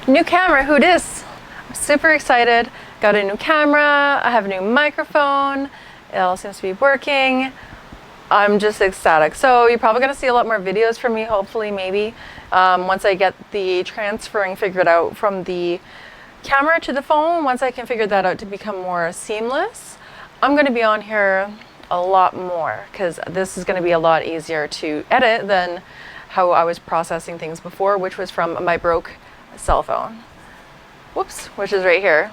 New camera, who dis? I'm super excited. Got a new camera, I have a new microphone. It all seems to be working. I'm just ecstatic. So you're probably gonna see a lot more videos from me, hopefully, maybe. Once I get the transferring figured out from the camera to the phone, once I can figure that out to become more seamless, I'm gonna be on here a lot more because this is gonna be a lot easier to edit than how I was processing things before, which was from my broke cell phone. Whoops, which is right here.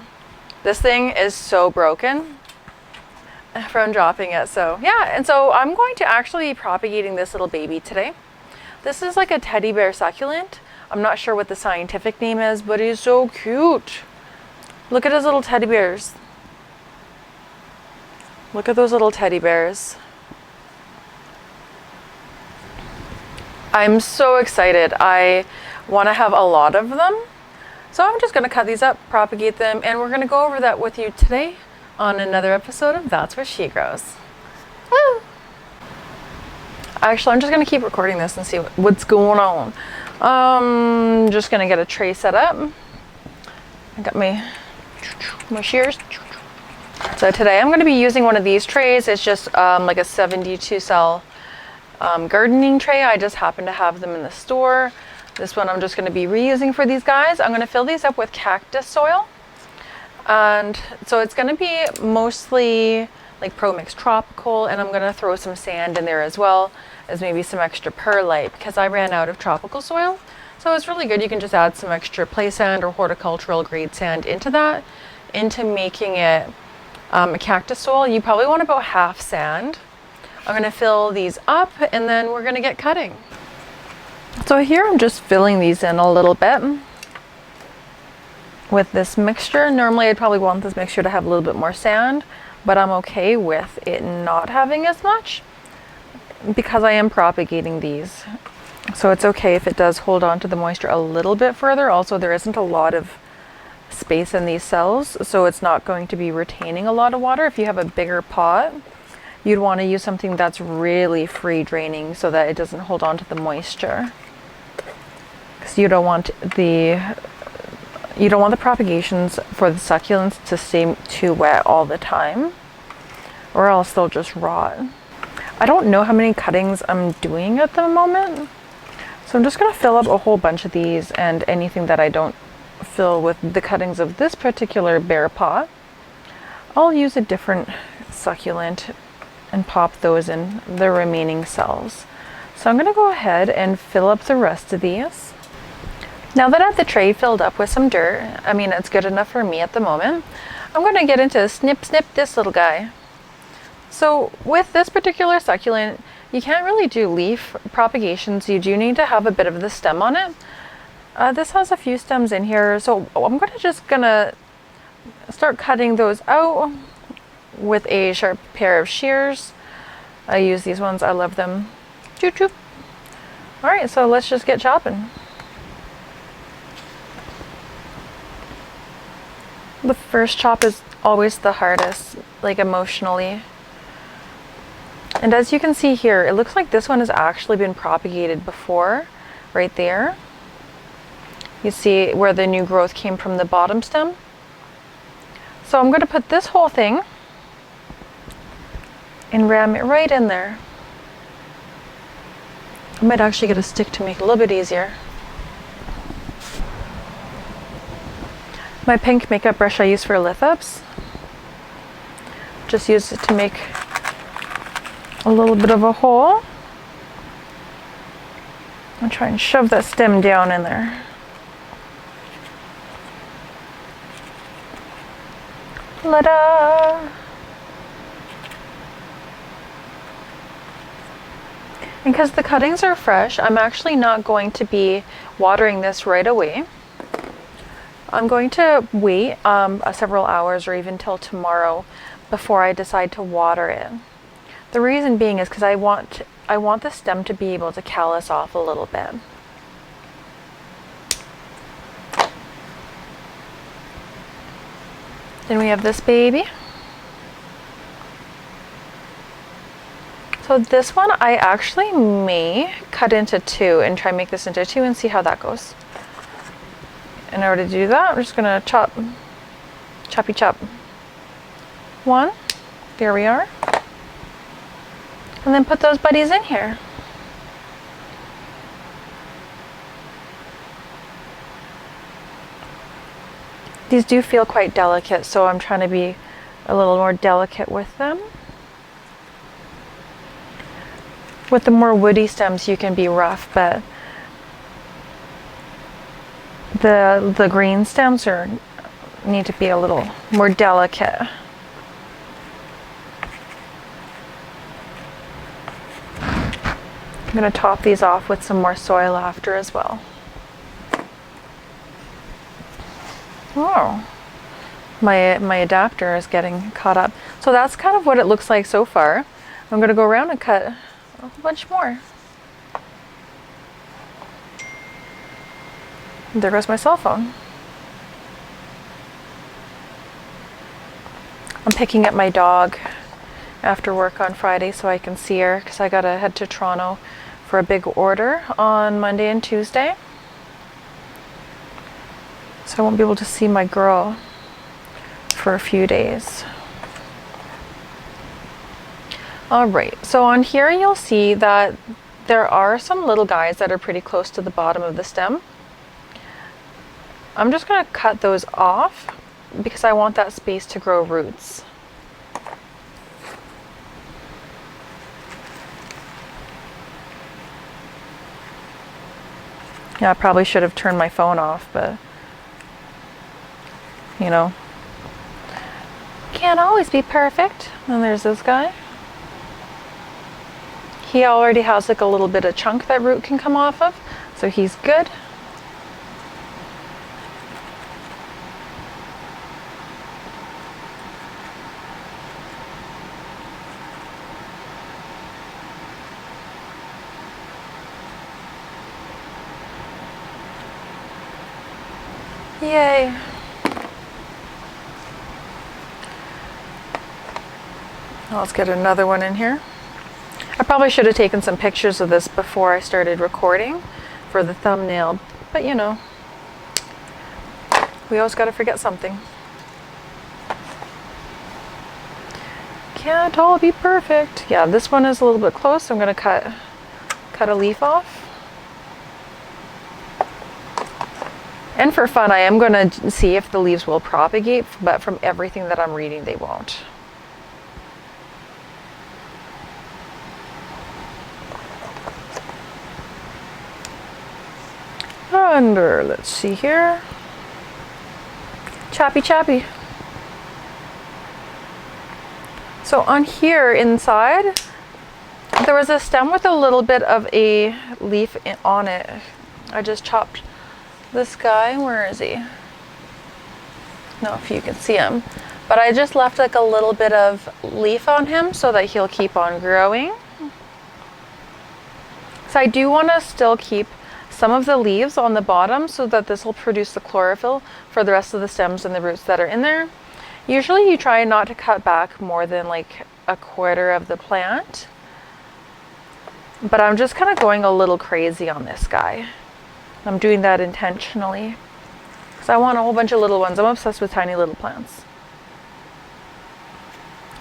This thing is so broken from dropping it. So yeah, and so I'm going to actually be propagating this little baby today. This is like a teddy bear succulent. I'm not sure what the scientific name is, but he's so cute. Look at his little teddy bears. Look at those little teddy bears. I'm so excited. I want to have a lot of them. So I'm just going to cut these up, propagate them, and we're going to go over that with you today on another episode of That's Where She Grows. Woo! Actually, I'm just going to keep recording this and see what's going on. Just going to get a tray set up. I got my shears. So today I'm going to be using one of these trays. It's just like a 72 cell gardening tray. I just happen to have them in the store. This one I'm just going to be reusing for these guys. I'm going to fill these up with cactus soil. And so it's going to be mostly like Pro Mix Tropical, and I'm going to throw some sand in there as well as maybe some extra perlite because I ran out of tropical soil. So it's really good. You can just add some extra play sand or horticultural grade sand into that, into making it a cactus soil. You probably want about half sand. I'm going to fill these up and then we're going to get cutting. So here I'm just filling these in a little bit with this mixture. Normally I'd probably want this mixture to have a little bit more sand, but I'm okay with it not having as much because I am propagating these. So it's okay if it does hold on to the moisture a little bit further. Also, there isn't a lot of space in these cells, so it's not going to be retaining a lot of water. If you have a bigger pot, you'd want to use something that's really free draining so that it doesn't hold on to the moisture. Because you don't want the propagations for the succulents to stay too wet all the time, or else they'll just rot. I don't know how many cuttings I'm doing at the moment, so I'm just going to fill up a whole bunch of these, and anything that I don't fill with the cuttings of this particular bare pot, I'll use a different succulent and pop those in the remaining cells. So I'm going to go ahead and fill up the rest of these. Now that I have the tray filled up with some dirt, I mean it's good enough for me at the moment, I'm going to get into snip this little guy. So with this particular succulent, you can't really do leaf propagations. You do need to have a bit of the stem on it. This has a few stems in here, so I'm just gonna start cutting those out with a sharp pair of shears. I use these ones, I love them. Choo choo. All right, so let's just get chopping. The first chop is always the hardest, like emotionally. And as you can see here, it looks like this one has actually been propagated before, right there. You see where the new growth came from the bottom stem. So I'm going to put this whole thing and ram it right in there. I might actually get a stick to make it a little bit easier. My pink makeup brush I use for lift ups. Just use it to make a little bit of a hole. I'll try and shove that stem down in there. Ta-da! And because the cuttings are fresh, I'm actually not going to be watering this right away. I'm going to wait several hours or even till tomorrow before I decide to water it. The reason being is because I want the stem to be able to callus off a little bit. Then we have this baby. So this one I actually may cut into two and try and make this into two and see how that goes. in order to do that, I'm just gonna choppy chop. One, there we are. And then put those buddies in here. These do feel quite delicate, so I'm trying to be a little more delicate with them. With the more woody stems, you can be rough, but the green stems need to be a little more delicate. I'm going to top these off with some more soil after as well. Oh, my adapter is getting caught up. So that's kind of what it looks like so far. I'm going to go around and cut a whole bunch more. There goes my cell phone. I'm picking up my dog after work on Friday so I can see her, because I gotta head to Toronto for a big order on Monday and Tuesday. So I won't be able to see my girl for a few days. Alright, so on here you'll see that there are some little guys that are pretty close to the bottom of the stem. I'm just going to cut those off because I want that space to grow roots. Yeah, I probably should have turned my phone off, but you know, can't always be perfect. And there's this guy. He already has like a little bit of chunk that root can come off of, so he's good. Yay. Let's get another one in here. I probably should have taken some pictures of this before I started recording for the thumbnail, but you know, we always got to forget something. Can't all be perfect. Yeah, this one is a little bit close, so I'm going to cut a leaf off. And for fun, I am going to see if the leaves will propagate, but from everything that I'm reading, they won't. Under, let's see here. Choppy choppy. So on here inside, there was a stem with a little bit of a leaf on it. I just chopped this guy. Where is he? No, if you can see him. But I just left like a little bit of leaf on him so that he'll keep on growing. So I do want to still keep some of the leaves on the bottom so that this will produce the chlorophyll for the rest of the stems and the roots that are in there. Usually you try not to cut back more than like a quarter of the plant. But I'm just kind of going a little crazy on this guy. I'm doing that intentionally because I want a whole bunch of little ones. I'm obsessed with tiny little plants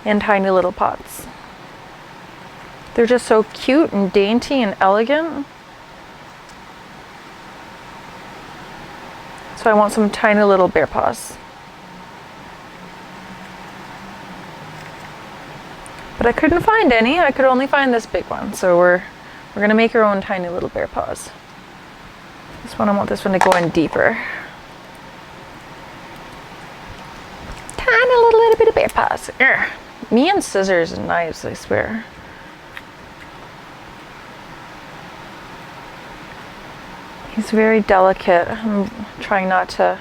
and tiny little pots. They're just so cute and dainty and elegant. So I want some tiny little bear paws. But I couldn't find any. I could only find this big one. So we're gonna make our own tiny little bear paws. This one, I want this one to go in deeper. Tiny little bit of bear paws. Urgh. Me and scissors and knives, I swear. He's very delicate. I'm trying not to.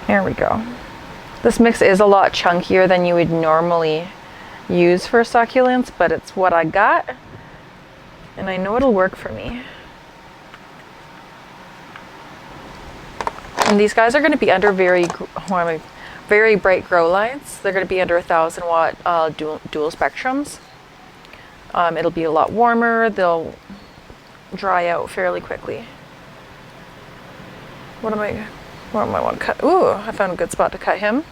There we go. This mix is a lot chunkier than you would normally use for succulents, but it's what I got, and I know it'll work for me. And these guys are going to be under very bright grow lights. They're going to be under 1,000 watt dual spectrums. It'll be a lot warmer. They'll dry out fairly quickly. What am I want to cut? Ooh, I found a good spot to cut him.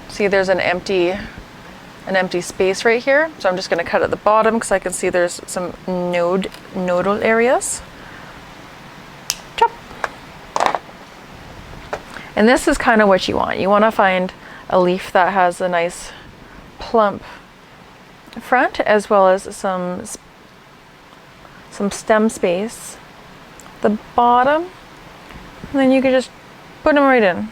See, there's an empty space right here. So I'm just going to cut at the bottom because I can see there's some nodal areas. Chop. And this is kind of what you want. You want to find a leaf that has a nice plump front as well as some stem space at the bottom. And then you can just put them right in.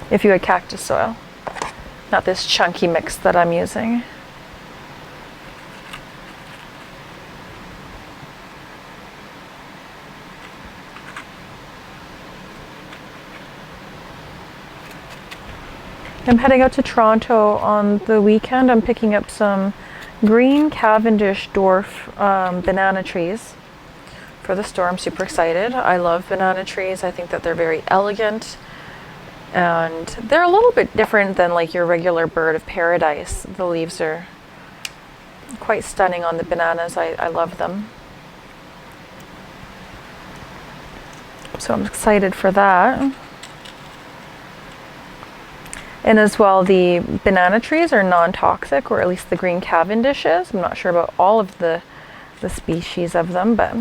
If you had cactus soil, not this chunky mix that I'm using. I'm heading out to Toronto on the weekend. I'm picking up some green Cavendish dwarf banana trees for the store. I'm super excited. I love banana trees. I think that they're very elegant and they're a little bit different than like your regular bird of paradise. The leaves are quite stunning on the bananas. I love them. So I'm excited for that. And as well, the banana trees are non-toxic, or at least the green Cavendish is. I'm not sure about all of the species of them, but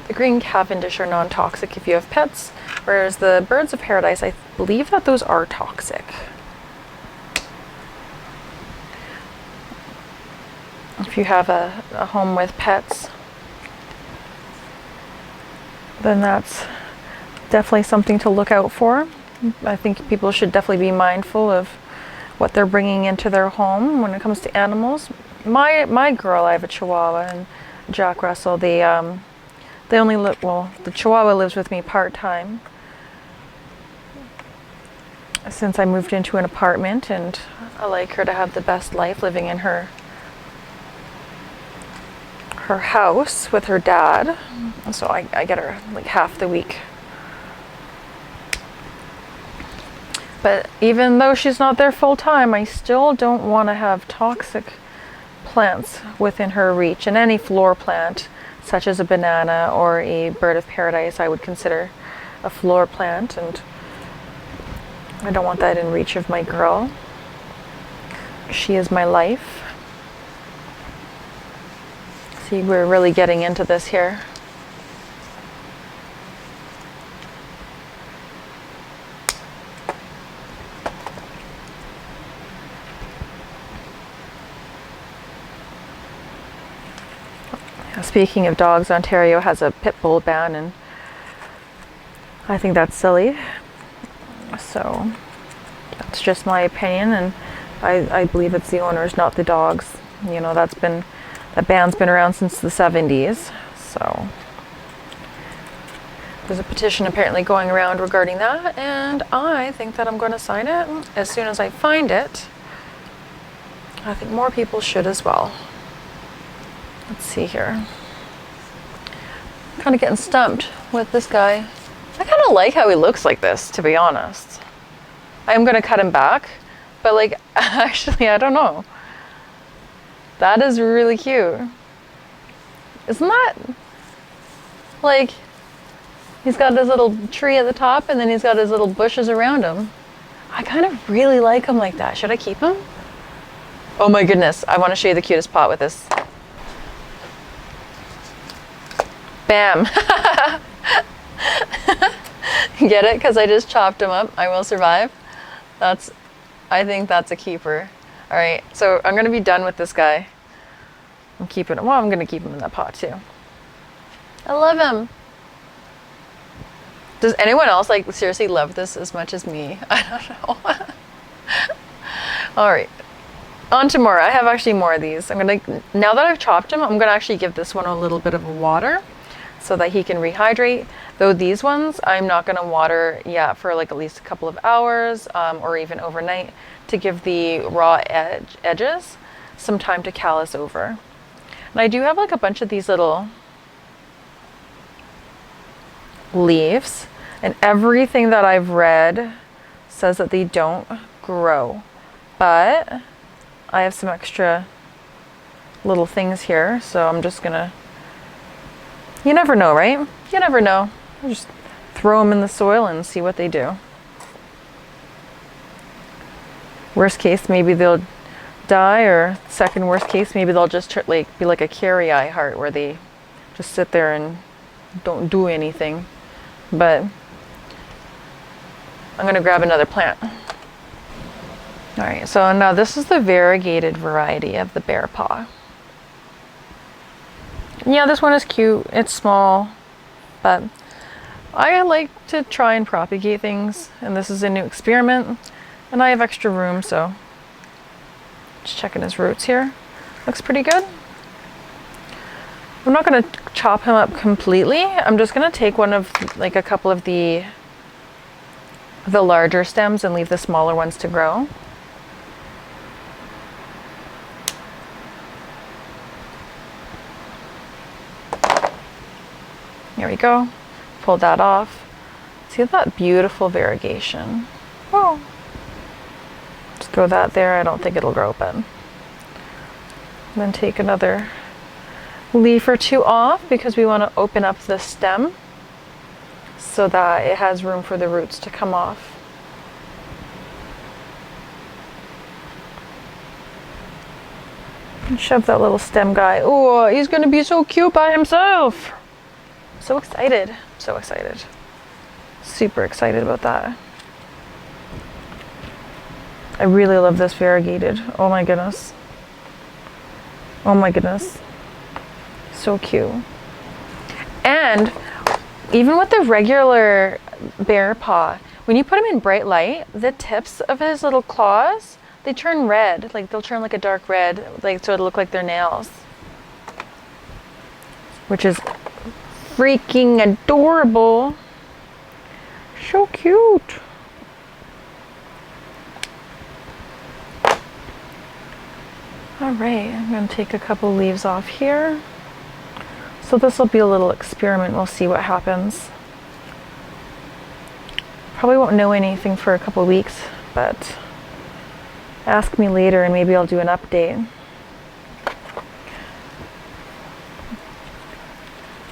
the green Cavendish are non-toxic if you have pets, whereas the birds of paradise, I believe that those are toxic. If you have a home with pets, then that's definitely something to look out for. I think people should definitely be mindful of what they're bringing into their home when it comes to animals. My girl, I have a Chihuahua and Jack Russell. They only live, well, the Chihuahua lives with me part-time since I moved into an apartment, and I like her to have the best life living in her house with her dad. So I get her like half the week. But even though she's not there full time, I still don't want to have toxic plants within her reach. And any floor plant, such as a banana or a bird of paradise, I would consider a floor plant. And I don't want that in reach of my girl. She is my life. See, we're really getting into this here. Speaking of dogs, Ontario has a pit bull ban, and I think that's silly. So that's just my opinion, and I believe it's the owners, not the dogs. You know, that ban's been around since the 70s. So there's a petition apparently going around regarding that, and I think that I'm going to sign it as soon as I find it. I think more people should as well. Let's see here. Kind of getting stumped with this guy. I kind of like how he looks like this, to be honest. I'm going to cut him back, but like, actually, I don't know. That is really cute. Isn't that, like, he's got his little tree at the top and then he's got his little bushes around him. I kind of really like him like that. Should I keep him? Oh my goodness, I want to show you the cutest pot with this. Bam. Get it? Because I just chopped him up. I will survive. I think that's a keeper. All right, so I'm going to be done with this guy. I'm keeping him. Well, I'm going to keep him in that pot too. I love him. Does anyone else like seriously love this as much as me? I don't know. All right. On to more. I have actually more of these. Now that I've chopped him, I'm going to actually give this one a little bit of water so that he can rehydrate. Though these ones, I'm not going to water yet for like at least a couple of hours or even overnight to give the raw edges some time to callus over. And I do have like a bunch of these little leaves, and everything that I've read says that they don't grow, but I have some extra little things here. So I'm just gonna, you never know, right? You never know. I'll just throw them in the soil and see what they do. Worst case, maybe they'll die, or second worst case, maybe they'll just be like a carry eye heart where they just sit there and don't do anything. But I'm gonna grab another plant. All right, so now this is the variegated variety of the bear paw. Yeah, this one is cute. It's small, but I like to try and propagate things, and this is a new experiment, and I have extra room, so just checking his roots here. Looks pretty good. I'm not gonna chop him up completely. I'm just gonna take a couple of the larger stems and leave the smaller ones to grow. There we go. Pull that off. See that beautiful variegation? Oh, just go that there. I don't think it'll grow, but then take another leaf or two off because we want to open up the stem so that it has room for the roots to come off. And shove that little stem guy. Oh, he's going to be so cute by himself. So excited. So excited. Super excited about that. I really love this variegated. Oh my goodness. Oh my goodness. So cute. And even with the regular bear paw, when you put him in bright light, the tips of his little claws, they turn red. Like they'll turn like a dark red, like so it'll look like their nails. Which is freaking adorable. So cute. All right, I'm going to take a couple leaves off here. So this will be a little experiment. We'll see what happens. Probably won't know anything for a couple weeks, but ask me later and maybe I'll do an update.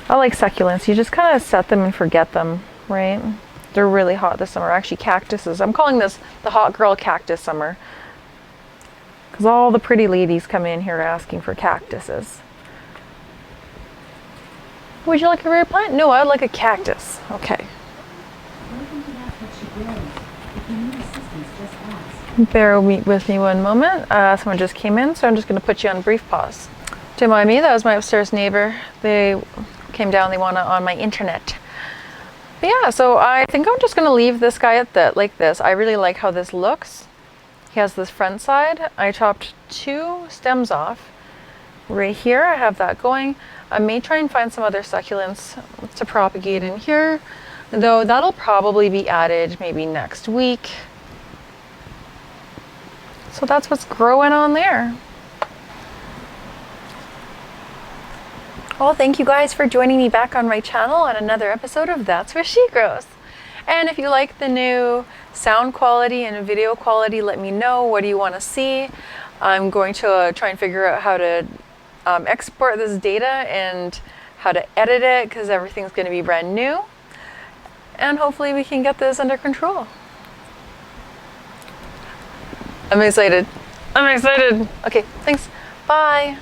I like succulents. You just kind of set them and forget them, right? They're really hot this summer. Actually, cactuses. I'm calling this the hot girl cactus summer because all the pretty ladies come in here asking for cactuses. Would you like a rare plant? No, I'd like a cactus. Okay. Bear with me one moment. Someone just came in, so I'm just going to put you on brief pause. Don't mind me, that was my upstairs neighbor. They came down, they want on my internet. But yeah, so I think I'm just going to leave this guy at that, like this. I really like how this looks. He has this front side. I chopped 2 stems off. Right here, I have that going. I may try and find some other succulents to propagate in here, though that'll probably be added maybe next week. So that's what's growing on there. Well, thank you guys for joining me back on my channel on another episode of That's Where She Grows. And if you like the new sound quality and video quality, let me know. What do you want to see? I'm going to try and figure out how to export this data and how to edit it because everything's going to be brand new. And hopefully we can get this under control. I'm excited. I'm excited. Okay, thanks. Bye.